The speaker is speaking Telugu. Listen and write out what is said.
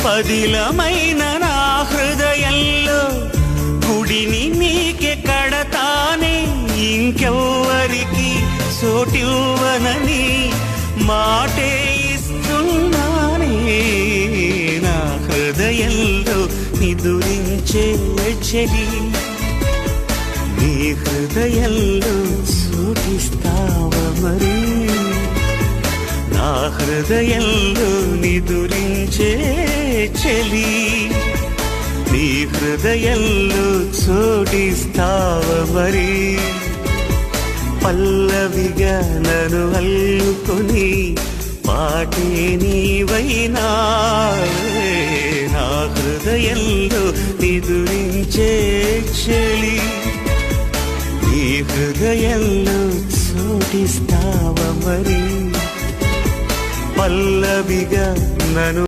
పదిలమైన నా హృదయంలో గుడిని నీకే కడతానే, ఇంకెవ్వరికి చోటివ్వనని మాటే ఇస్తున్నానే. నా హృదయంలో నిదురించే చెలి, నీ హృదయంలో చోటిస్తావా మరి? నా హృదయంలో నిదురించే చెలి, నీ హృదయంలో చోటిస్తావా మరి? పల్లవిగా నన్ను అల్లుకొని పాటే నీవైనా, నా హృదయంలో నిదురించే చెలి, నీ హృదయంలో చోటిస్తావా మరి? పల్లవిగా నన్ను